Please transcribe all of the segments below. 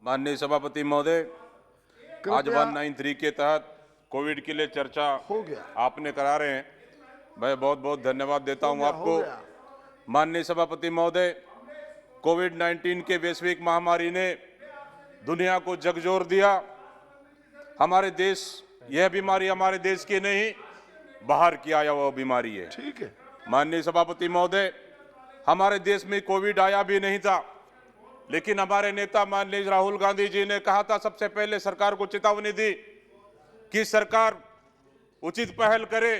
माननीय सभापति महोदय, आज 193 के तहत कोविड के लिए चर्चा हो गया, आपने करा रहे हैं। मैं बहुत बहुत धन्यवाद देता हूं आपको। माननीय सभापति महोदय, कोविड-19 के वैश्विक महामारी ने दुनिया को झकझोर दिया। हमारे देश, यह बीमारी हमारे देश की नहीं, बाहर की आया हुआ बीमारी है। ठीक है। माननीय सभापति महोदय, हमारे देश में कोविड आया भी नहीं था, लेकिन हमारे नेता माननीय राहुल गांधी जी ने कहा था, सबसे पहले सरकार को चेतावनी दी कि सरकार उचित पहल करे,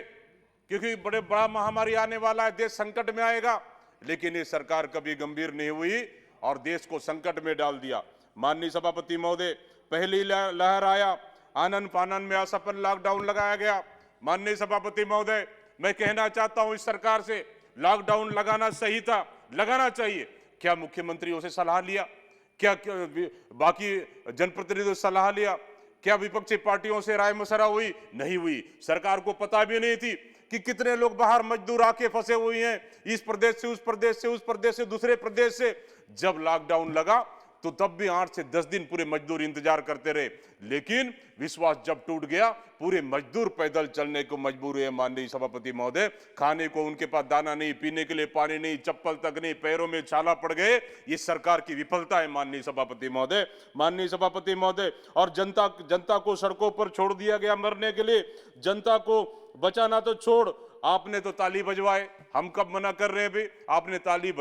क्योंकि बड़ा महामारी आने वाला है, देश संकट में आएगा। लेकिन ये सरकार कभी गंभीर नहीं हुई और देश को संकट में डाल दिया। माननीय सभापति महोदय, पहली लहर आया, आनन फानन में असफल लॉकडाउन लगाया गया। माननीय सभापति महोदय, मैं कहना चाहता हूं इस सरकार से, लॉकडाउन लगाना सही था, लगाना चाहिए। क्या मुख्यमंत्रियों से सलाह लिया? क्या बाकी जनप्रतिनिधियों से सलाह लिया? क्या विपक्षी पार्टियों से राय मशवरा हुई? नहीं हुई। सरकार को पता भी नहीं थी कि कितने लोग बाहर मजदूर आके फंसे हुए हैं, इस प्रदेश से उस प्रदेश से, उस प्रदेश से दूसरे प्रदेश से। जब लॉकडाउन लगा तो तब भी 8 से 10 दिन पूरे मजदूर इंतजार करते रहे, लेकिन विश्वास जब टूट गया, पूरे मजदूर पैदल चलने को मजबूर हुए। माननीय सभापति महोदय, खाने को उनके पास दाना नहीं, पीने के लिए पानी नहीं, चप्पल तक नहीं, पैरों में छाला पड़ गए। ये सरकार की विफलता है माननीय सभापति महोदय। माननीय सभापति महोदय, और जनता को सड़कों पर छोड़ दिया गया मरने के लिए। जनता को बचाना तो छोड़, आपने तो ताली बजवाए। हम कब मना कर रहे हैं भी? आपने ताली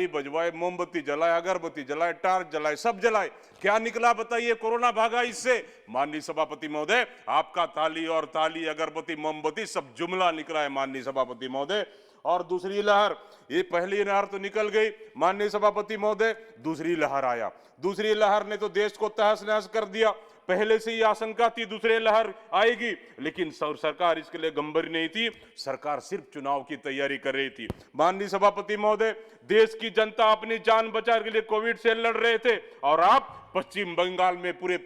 बजवाए, मोमबत्ती जलाए, अगरबत्ती जलाए, टार्च जलाए, सब जलाए। क्या निकला बताइए? कोरोना भागा इससे। माननीय सभापति महोदय, आपका ताली और ताली, अगरबत्ती, मोमबत्ती सब जुमला निकला है माननीय सभापति महोदय। और दूसरी लहर, ये पहली लहर तो निकल गई माननीय सभापति महोदय, दूसरी लहर आया। दूसरी लहर ने तो देश को तहस नहस कर दिया। पहले से ही आशंका थी दूसरी लहर आएगी, लेकिन सरकार इसके लिए गंभीर नहीं थी। सरकार सिर्फ चुनाव की तैयारी कर रही थी। माननीय सभापति महोदय, देश की जनता अपनी जान बचाने के लिए कोविड से लड़ रहे थे, और आप पश्चिम बंगाल में पूरे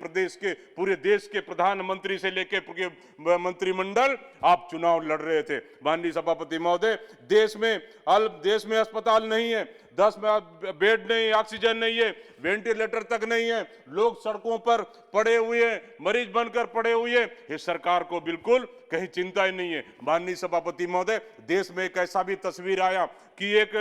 देश के प्रधानमंत्री से लेकर मंत्रिमंडल, आप चुनाव लड़ रहे थे। माननीय सभापति महोदय, देश में अस्पताल नहीं है, 10 बेड नहीं, ऑक्सीजन नहीं है, वेंटिलेटर तक नहीं है, लोग सड़कों पर पड़े हुए हैं, मरीज बनकर पड़े हुए हैं। इस सरकार को बिल्कुल कहीं चिंता ही नहीं है। माननीय सभापति महोदय, देश में एक ऐसा भी तस्वीर आया कि एक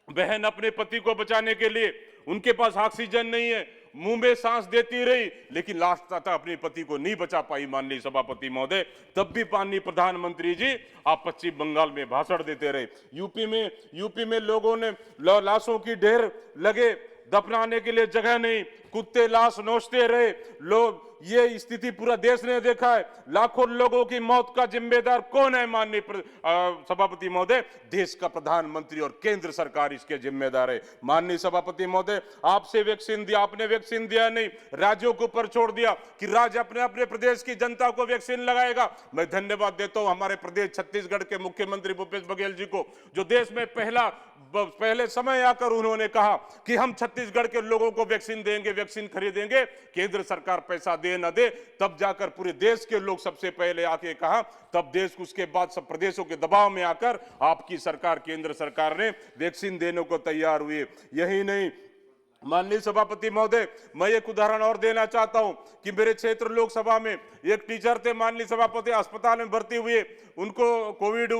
बहन अपने पति को बचाने के लिए, उनके पास ऑक्सीजन नहीं है, मुंह में सांस देती रही, लेकिन लास्ट तक अपने पति को नहीं बचा पाई। माननीय सभापति महोदय, तब भी माननीय प्रधानमंत्री जी, आप पश्चिम बंगाल में भाषण देते रहे। यूपी में लोगों ने लाशों की ढेर लगे, दफनाने के लिए जगह नहीं, कुत्ते लाश नोचते रहे लोग। ये स्थिति पूरा देश ने देखा है। लाखों लोगों की मौत का जिम्मेदार कौन है? माननीय सभापति महोदय, देश का प्रधानमंत्री और केंद्र सरकार इसके जिम्मेदार है। माननीय सभापति महोदय, आपसे वैक्सीन दिया, आपने वैक्सीन दिया नहीं, राज्यों के ऊपर छोड़ दिया कि राज्य अपने अपने प्रदेश की जनता को वैक्सीन लगाएगा। मैं धन्यवाद देता हूं हमारे प्रदेश छत्तीसगढ़ के मुख्यमंत्री भूपेश बघेल जी को, जो देश में पहले समय आकर उन्होंने कहा कि हम छत्तीसगढ़ के लोगों को वैक्सीन देंगे, वैक्सीन खरीदेंगे, केंद्र सरकार पैसा दे न दे, तब जाकर पूरे देश के लोग सबसे पहले आके कहा, तब देश उसके बाद सब प्रदेशों के दबाव में आकर आपकी सरकार, केंद्र सरकार ने वैक्सीन देने को तैयार हुई। यही नहीं माननीय सभापति महोदय, मैं एक उदाहरण और देना चाहता हूं कि मेरे क्षेत्र लोकसभा में एक टीचर थे माननीय सभापति, अस्पताल में भर्ती हुए, उनको कोविड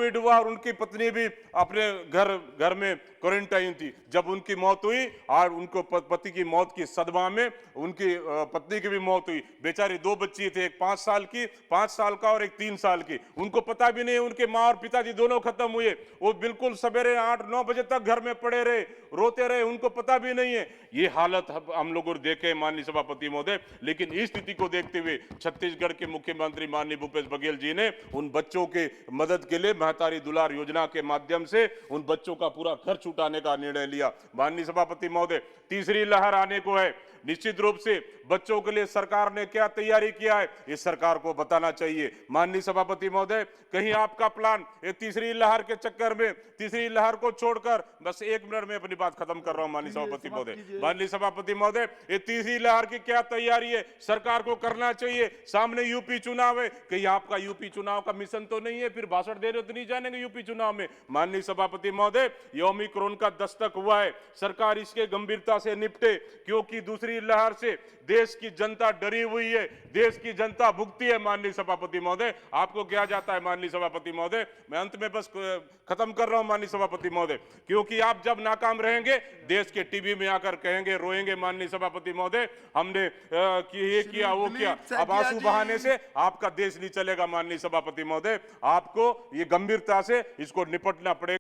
हुआ और उनकी पत्नी भी अपने घर में क्वारंटाइन थी। जब उनकी मौत हुई और उनको पति की मौत की सदमा में उनकी पत्नी की भी मौत हुई। बेचारी 2 बच्ची थे, एक 5 साल का और एक 3 साल की। उनको पता भी नहीं, उनके माँ और पिताजी दोनों खत्म हुए। वो बिल्कुल सवेरे 8-9 बजे तक घर में पड़े रहे, रोते रहे, उनको पता भी नहीं है। ये हालत हम लोगों ने देखे माननीय सभापति महोदय। लेकिन इस स्थिति को देखते हुए छत्तीसगढ़ के मुख्यमंत्री माननीय भूपेश बघेल जी ने उन बच्चों के मदद के लिए महतारी दुलार योजना के माध्यम से उन बच्चों का पूरा खर्च उठाने का निर्णय लिया। माननीय सभापति महोदय, तीसरी लहर आने को है। निश्चित रूप से बच्चों के लिए सरकार ने क्या तैयारी किया है, इस सरकार को बताना चाहिए। माननीय सभापति महोदय, कहीं आपका प्लान ये तीसरी लहर के चक्कर में, तीसरी लहर को छोड़कर, बस 1 मिनट में अपनी बात खत्म कर रहा हूं माननीय सभापति महोदय। माननीय सभापति महोदय, ये तीसरी लहर की क्या तैयारी है, सरकार को करना चाहिए। सामने यूपी चुनाव है, कहीं आपका यूपी चुनाव का मिशन तो नहीं है, फिर भाषण देने तो नहीं जानेंगे यूपी चुनाव में। माननीय सभापति महोदय, ये ओमिक्रॉन का दस्तक हुआ है, सरकार इसके गंभीरता से निपटे, क्योंकि दूसरी तीसरी लहर से देश की जनता डरी हुई है, देश की जनता भुगती है। माननीय सभापति महोदय, आपको क्या जाता है माननीय सभापति महोदय? मैं अंत में बस खत्म कर रहा हूं माननीय सभापति महोदय, क्योंकि आप जब नाकाम रहेंगे देश के टीवी में आकर कहेंगे, रोएंगे माननीय सभापति महोदय, हमने ये किया वो किया। अब आंसू बहाने से आपका देश नहीं चलेगा माननीय सभापति महोदय, आपको ये गंभीरता से इसको निपटना पड़ेगा।